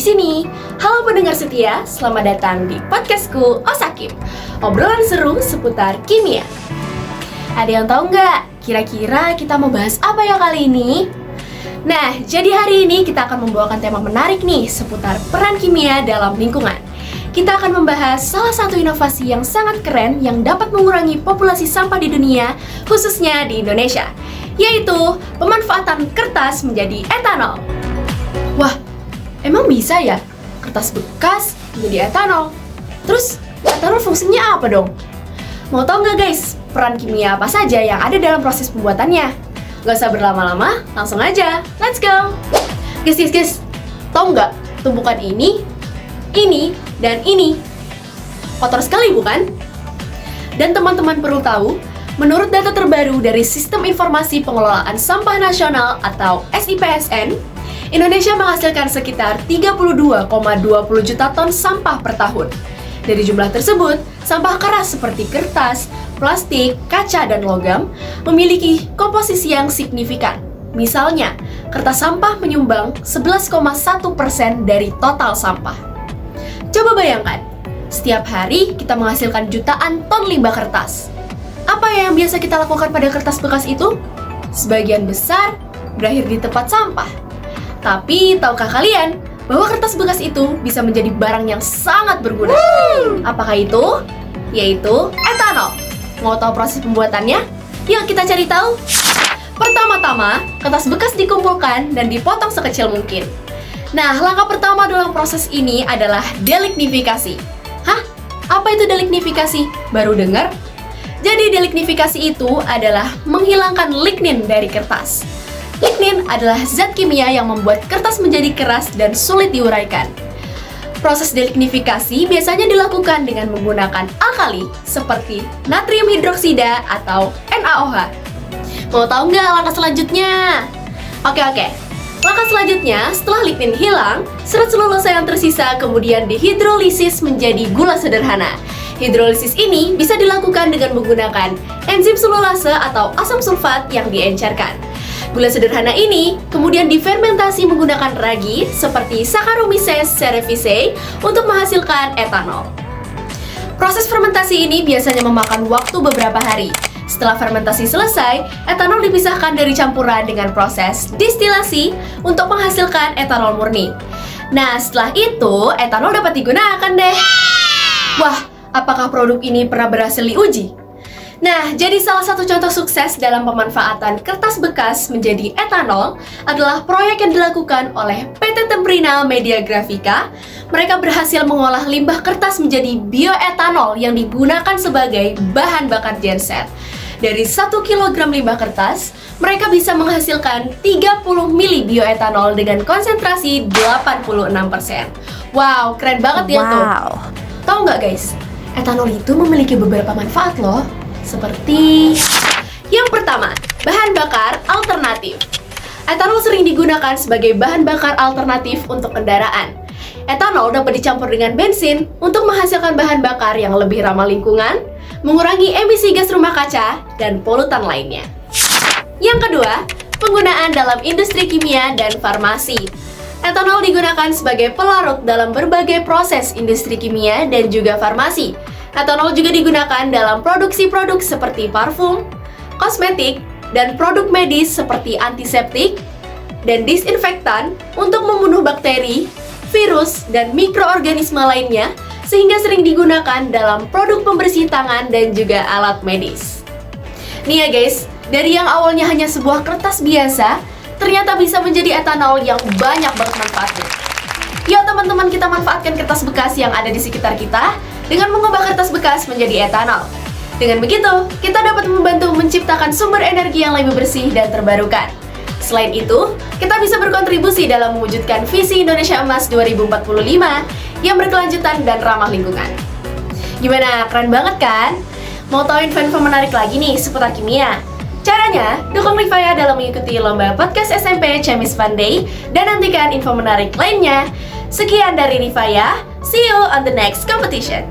sini. Halo pendengar setia, selamat datang di podcastku Osakim. Obrolan seru seputar kimia. Ada yang tahu nggak? Kira-kira kita mau bahas apa ya kali ini? Nah, jadi hari ini kita akan membawakan tema menarik nih seputar peran kimia dalam lingkungan. Kita akan membahas salah satu inovasi yang sangat keren yang dapat mengurangi populasi sampah di dunia, khususnya di Indonesia, yaitu pemanfaatan kertas menjadi etanol. Wah, emang bisa ya kertas bekas menjadi etanol? Terus etanol fungsinya apa dong? Mau tahu nggak guys, peran kimia apa saja yang ada dalam proses pembuatannya? Gak usah berlama-lama, langsung aja, let's go! Guys, tahu nggak tumpukan ini, dan ini? Kotor sekali bukan? Dan teman-teman perlu tahu, menurut data terbaru dari Sistem Informasi Pengelolaan Sampah Nasional atau SIPSN, Indonesia menghasilkan sekitar 32,20 juta ton sampah per tahun. Dari jumlah tersebut, sampah keras seperti kertas, plastik, kaca, dan logam memiliki komposisi yang signifikan. Misalnya, kertas sampah menyumbang 11,1% dari total sampah. Coba bayangkan, setiap hari kita menghasilkan jutaan ton limbah kertas. Apa yang biasa kita lakukan pada kertas bekas itu? Sebagian besar berakhir di tempat sampah. Tapi, tahukah kalian bahwa kertas bekas itu bisa menjadi barang yang sangat berguna? Apakah itu? Yaitu etanol. Mau tahu proses pembuatannya? Yuk kita cari tahu. Pertama-tama, kertas bekas dikumpulkan dan dipotong sekecil mungkin. Nah, langkah pertama dalam proses ini adalah delignifikasi. Hah? Apa itu delignifikasi? Baru dengar? Jadi delignifikasi itu adalah menghilangkan lignin dari kertas. Lignin adalah zat kimia yang membuat kertas menjadi keras dan sulit diuraikan. Proses delignifikasi biasanya dilakukan dengan menggunakan alkali seperti natrium hidroksida atau NaOH. Mau tahu nggak langkah selanjutnya? Oke. Langkah selanjutnya, setelah lignin hilang, serat selulosa yang tersisa kemudian dihidrolisis menjadi gula sederhana. Hidrolisis ini bisa dilakukan dengan menggunakan enzim selulase atau asam sulfat yang diencerkan. Gula sederhana ini kemudian difermentasi menggunakan ragi seperti Saccharomyces cerevisiae untuk menghasilkan etanol. Proses fermentasi ini biasanya memakan waktu beberapa hari. Setelah fermentasi selesai, etanol dipisahkan dari campuran dengan proses distilasi untuk menghasilkan etanol murni. Nah, setelah itu, etanol dapat digunakan deh. Wah, apakah produk ini pernah berhasil diuji? Nah, jadi salah satu contoh sukses dalam pemanfaatan kertas bekas menjadi etanol adalah proyek yang dilakukan oleh PT Temprina Media Grafika. Mereka berhasil mengolah limbah kertas menjadi bioetanol yang digunakan sebagai bahan bakar genset. Dari 1 kg limbah kertas, mereka bisa menghasilkan 30 mili bioetanol dengan konsentrasi 86%. Wow, keren banget ya tuh. Tahu nggak guys, etanol itu memiliki beberapa manfaat loh. Seperti yang pertama, bahan bakar alternatif. Etanol sering digunakan sebagai bahan bakar alternatif untuk kendaraan. Etanol dapat dicampur dengan bensin untuk menghasilkan bahan bakar yang lebih ramah lingkungan, mengurangi emisi gas rumah kaca, dan polutan lainnya. Yang kedua, penggunaan dalam industri kimia dan farmasi. Etanol digunakan sebagai pelarut dalam berbagai proses industri kimia dan juga farmasi. Etanol juga digunakan dalam produksi produk seperti parfum, kosmetik, dan produk medis seperti antiseptik dan disinfektan untuk membunuh bakteri, virus, dan mikroorganisme lainnya, sehingga sering digunakan dalam produk pembersih tangan dan juga alat medis. Nih ya guys, dari yang awalnya hanya sebuah kertas biasa, ternyata bisa menjadi etanol yang banyak banget manfaatnya. Yuk teman-teman, kita manfaatkan kertas bekas yang ada di sekitar kita dengan mengubah kertas bekas menjadi etanol. Dengan begitu, kita dapat membantu menciptakan sumber energi yang lebih bersih dan terbarukan. Selain itu, kita bisa berkontribusi dalam mewujudkan visi Indonesia Emas 2045 yang berkelanjutan dan ramah lingkungan. Gimana? Keren banget kan? Mau tahu info-info menarik lagi nih seputar kimia? Caranya, dukung Rifaya dalam mengikuti lomba podcast SMP Chemist Fun Day dan nantikan info menarik lainnya. Sekian dari Rifaya, see you on the next competition.